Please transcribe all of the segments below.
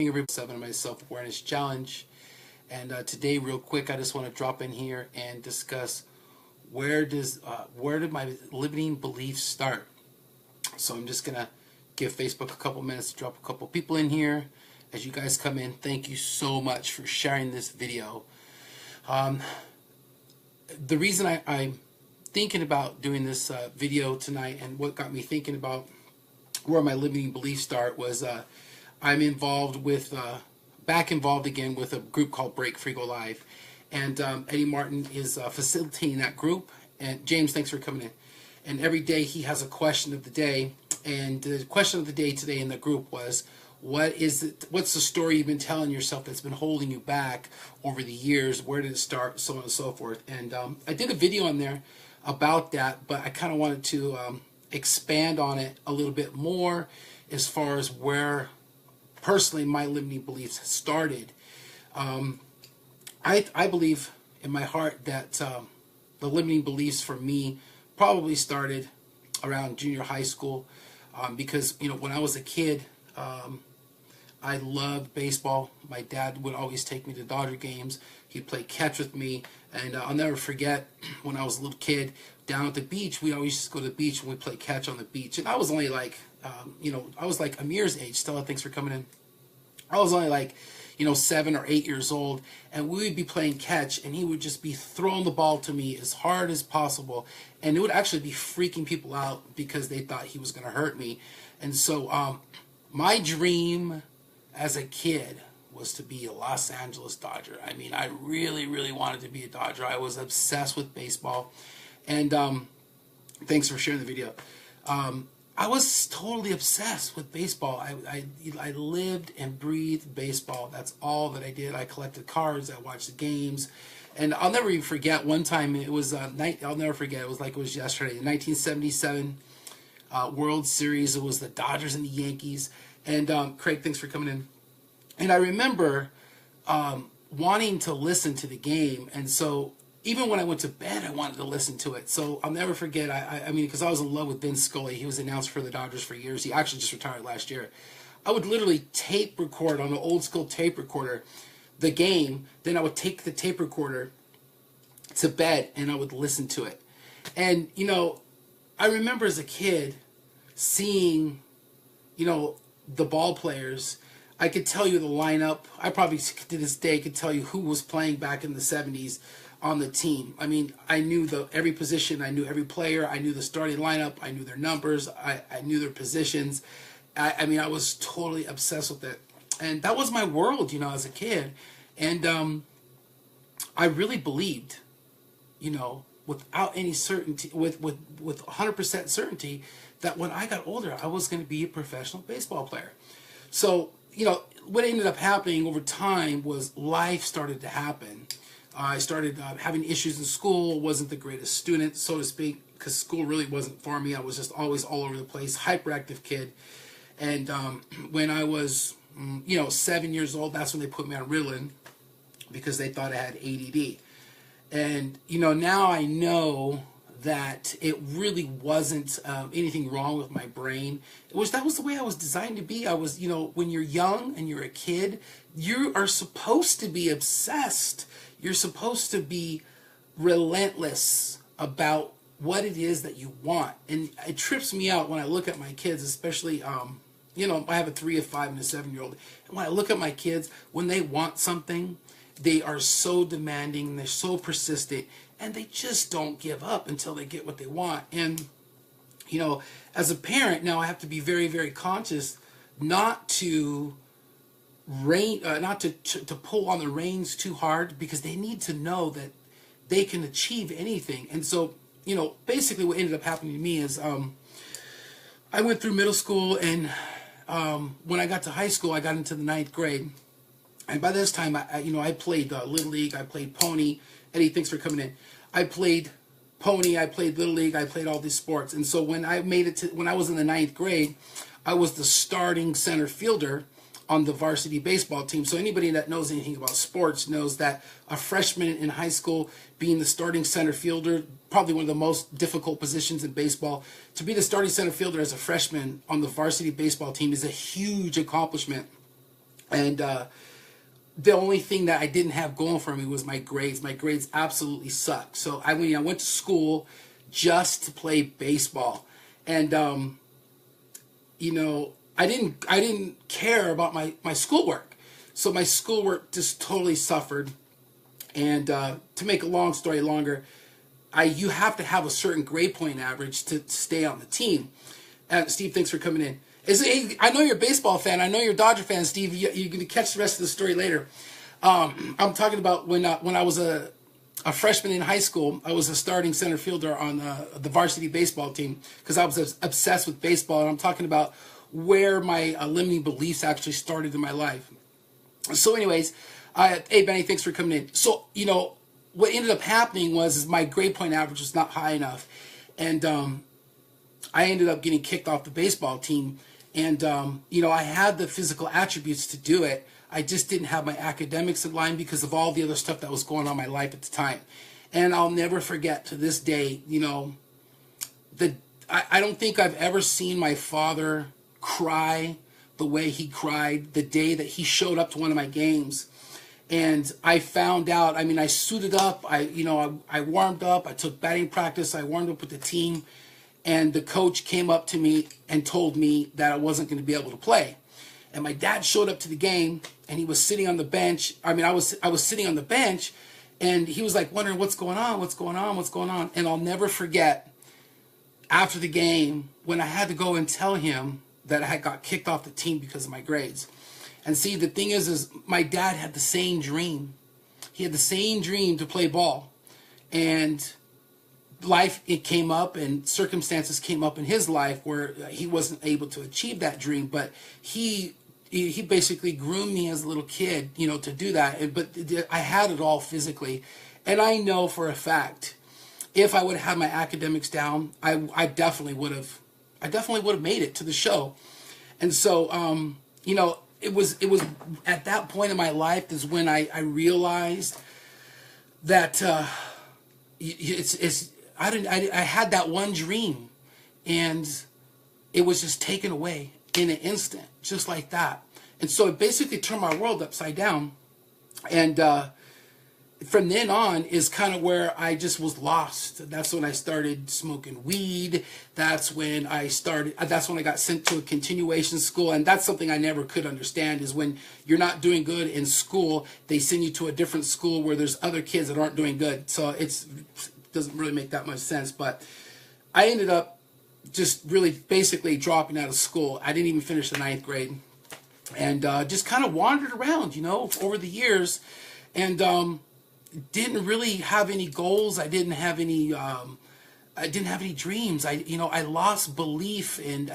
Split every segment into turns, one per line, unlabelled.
Every 7 of my self-awareness challenge, and today real quick I just want to drop in here and discuss where did my limiting beliefs start. So I'm just gonna give Facebook a couple minutes to drop a couple people in here. As you guys come in, thank you so much for sharing this video. The reason I'm thinking about doing this video tonight, and what got me thinking about where my limiting beliefs start, was I'm involved with, back involved again with a group called Break Free Go Live. And Eddie Martin is facilitating that group. And James, thanks for coming in. And every day he has a question of the day. And the question of the day today in the group was, what's the story you've been telling yourself that's been holding you back over the years? Where did it start? So on and so forth. And I did a video on there about that, but I kind of wanted to expand on it a little bit more as far as where personally my limiting beliefs started. I believe in my heart that the limiting beliefs for me probably started around junior high school, because when I was a kid, I loved baseball. My dad would always take me to Dodger games. He'd play catch with me, and I'll never forget when I was a little kid down at the beach. We always used to go to the beach and we'd play catch on the beach. And I was only like, I was like Amir's age. Stella, thanks for coming in. I was only like, 7 or 8 years old, and we would be playing catch, and he would just be throwing the ball to me as hard as possible, and it would actually be freaking people out because they thought he was going to hurt me. And so my dream as a kid was to be a Los Angeles Dodger. I mean, I really, really wanted to be a Dodger. I was obsessed with baseball, and thanks for sharing the video. I was totally obsessed with baseball. I lived and breathed baseball. That's all that I did. I collected cards. I watched the games. And I'll never even forget one time, it was, I'll never forget, it was like it was yesterday, the 1977 World Series. It was the Dodgers and the Yankees. And Craig, thanks for coming in. And I remember wanting to listen to the game. And so even when I went to bed, I wanted to listen to it. So I'll never forget, I mean, because I was in love with Vince Scully. He was announced for the Dodgers for years. He actually just retired last year. I would literally tape record on an old school tape recorder the game. Then I would take the tape recorder to bed and I would listen to it. And, I remember as a kid seeing, the ball players. I could tell you the lineup. I probably to this day could tell you who was playing back in the 70s on the team. I mean, I knew every position. I knew every player. I knew the starting lineup. I knew their numbers. I knew their positions. I mean, I was totally obsessed with it. And that was my world, as a kid. And I really believed, without any certainty, with 100% certainty, that when I got older, I was going to be a professional baseball player. So, what ended up happening over time was life started to happen. I started having issues in school, wasn't the greatest student, so to speak, because school really wasn't for me. I was just always all over the place, hyperactive kid. And when I was, 7 years old, that's when they put me on Ritalin because they thought I had ADD. And, now I know that it really wasn't anything wrong with my brain. That was the way I was designed to be. I was, when you're young and you're a kid, you are supposed to be obsessed. You're supposed to be relentless about what it is that you want. And it trips me out when I look at my kids, especially, I have a 3, a 5, and a 7-year-old. And when I look at my kids, when they want something, they are so demanding, they're so persistent, and they just don't give up until they get what they want. And, as a parent, now I have to be very, very conscious not to to pull on the reins too hard, because they need to know that they can achieve anything. And so, basically what ended up happening to me is I went through middle school, and when I got to high school, I got into the 9th grade. And by this time, I played Little League, I played Pony. Eddie, thanks for coming in. I played Pony, I played Little League, I played all these sports. And so when I was in the 9th grade, I was the starting center fielder on the varsity baseball team. So anybody that knows anything about sports knows that a freshman in high school being the starting center fielder, probably one of the most difficult positions in baseball. To be the starting center fielder as a freshman on the varsity baseball team is a huge accomplishment. And the only thing that I didn't have going for me was my grades. My grades absolutely sucked. So I went to school just to play baseball, and I didn't care about my schoolwork. So my schoolwork just totally suffered. And to make a long story longer, you have to have a certain grade point average to stay on the team. Steve, thanks for coming in. I know you're a baseball fan. I know you're a Dodger fan, Steve. You're going to catch the rest of the story later. I'm talking about when I was a freshman in high school. I was a starting center fielder on the varsity baseball team because I was obsessed with baseball. And I'm talking about where my limiting beliefs actually started in my life. So anyways, hey, Benny, thanks for coming in. So, what ended up happening was my grade point average was not high enough. And I ended up getting kicked off the baseball team. And, I had the physical attributes to do it. I just didn't have my academics in line because of all the other stuff that was going on in my life at the time. And I'll never forget to this day, I don't think I've ever seen my father cry the way he cried the day that he showed up to one of my games. And I found out, I suited up, I warmed up, I took batting practice, I warmed up with the team, and the coach came up to me and told me that I wasn't going to be able to play. And my dad showed up to the game, and he was sitting on the bench. I was sitting on the bench, and he was like wondering what's going on. And I'll never forget after the game when I had to go and tell him that I had got kicked off the team because of my grades. And see, the thing is my dad had the same dream. He had the same dream to play ball. And it came up and circumstances came up in his life where he wasn't able to achieve that dream. But he basically groomed me as a little kid, to do that. But I had it all physically. And I know for a fact, if I would have had my academics down, I definitely would have made it to the show. And so, it was at that point in my life is when I realized that I had that one dream, and it was just taken away in an instant, just like that. And so it basically turned my world upside down. And from then on is kind of where I just was lost. That's when I started smoking weed. That's when I got sent to a continuation school. And that's something I never could understand, is when you're not doing good in school, they send you to a different school where there's other kids that aren't doing good. So it doesn't really make that much sense. But I ended up just really basically dropping out of school. I didn't even finish the 9th grade. And just kind of wandered around, over the years. And didn't really have any goals. I didn't have any dreams. I lost belief in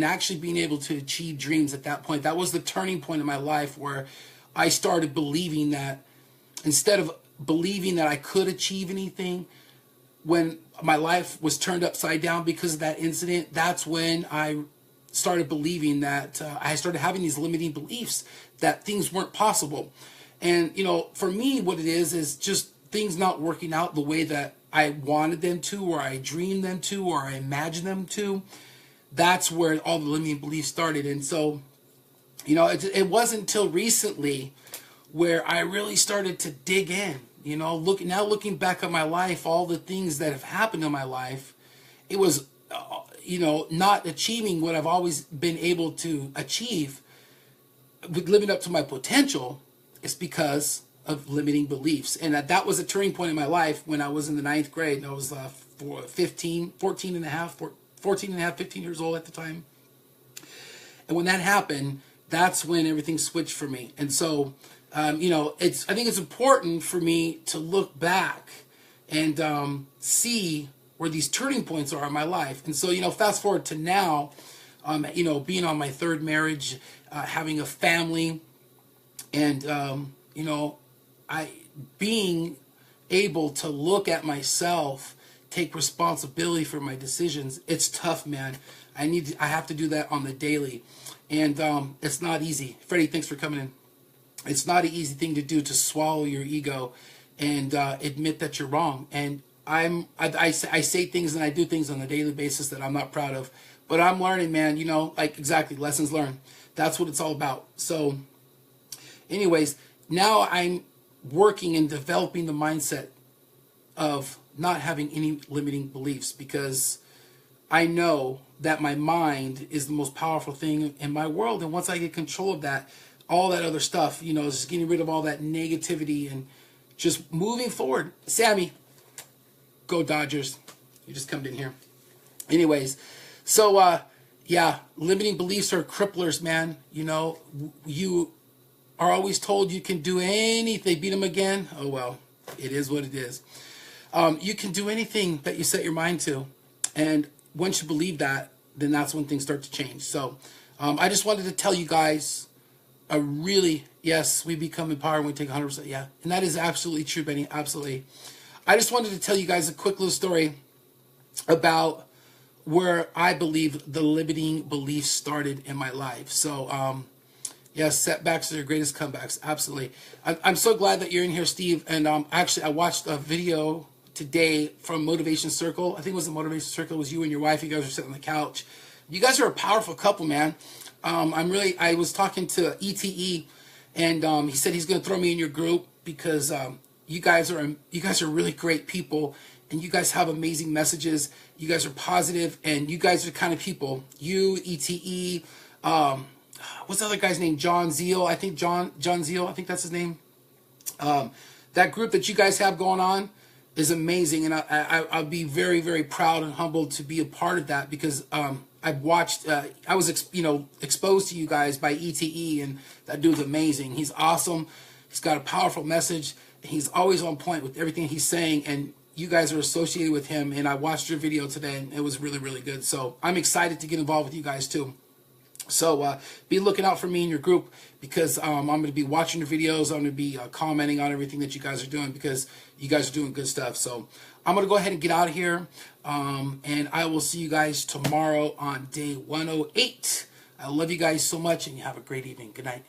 actually being able to achieve dreams at that point. That was the turning point in my life where I started believing that, instead of believing that I could achieve anything, when my life was turned upside down because of that incident, that's when I started believing that I started having these limiting beliefs that things weren't possible. And, for me, what it is just things not working out the way that I wanted them to, or I dreamed them to, or I imagined them to. That's where all the limiting beliefs started. And so, it wasn't until recently where I really started to dig in, looking back at my life, all the things that have happened in my life, it was, not achieving what I've always been able to achieve, living up to my potential. It's because of limiting beliefs. And that was a turning point in my life when I was in the 9th grade. And I was 15 years old at the time. And when that happened, that's when everything switched for me. And so, I think it's important for me to look back and see where these turning points are in my life. And so, fast forward to now, being on my 3rd marriage, having a family, and, being able to look at myself, take responsibility for my decisions. It's tough, man. I have to do that on the daily. And it's not easy. Freddie, thanks for coming in. It's not an easy thing to do, to swallow your ego and admit that you're wrong. And I say things and I do things on a daily basis that I'm not proud of. But I'm learning, man, exactly, lessons learned. That's what it's all about. So anyways, now I'm working and developing the mindset of not having any limiting beliefs, because I know that my mind is the most powerful thing in my world. And once I get control of that, all that other stuff, you know, just getting rid of all that negativity and just moving forward. Sammy, go Dodgers. You just come in here. Anyways, so yeah, limiting beliefs are cripplers, man. You know, you are always told you can do anything. Beat them again. Oh well, it is what it is. You can do anything that you set your mind to, and once you believe that, then that's when things start to change. So I just wanted to tell you guys a really, yes, we become empowered when we take 100%. Yeah, and that is absolutely true, Benny. Absolutely. I just wanted to tell you guys a quick little story about where I believe the limiting beliefs started in my life. So, yes, setbacks are your greatest comebacks. Absolutely. I'm so glad that you're in here, Steve. And actually, I watched a video today from Motivation Circle. I think it was the Motivation Circle. It was you and your wife. You guys were sitting on the couch. You guys are a powerful couple, man. I was talking to ETE, and he said he's going to throw me in your group because you guys are really great people, and you guys have amazing messages. You guys are positive, and you guys are the kind of people. You, ETE, what's the other guy's name? John Zeal. I think John Zeal. I think that's his name. That group that you guys have going on is amazing, and I'll be very, very proud and humbled to be a part of that, because I've watched, I was exposed to you guys by ETE, and that dude's amazing. He's awesome. He's got a powerful message. He's always on point with everything he's saying, and you guys are associated with him. And I watched your video today, and it was really, really good. So I'm excited to get involved with you guys too. So be looking out for me in your group, because I'm going to be watching your videos. I'm going to be commenting on everything that you guys are doing, because you guys are doing good stuff. So I'm going to go ahead and get out of here, and I will see you guys tomorrow on day 108. I love you guys so much, and you have a great evening. Good night.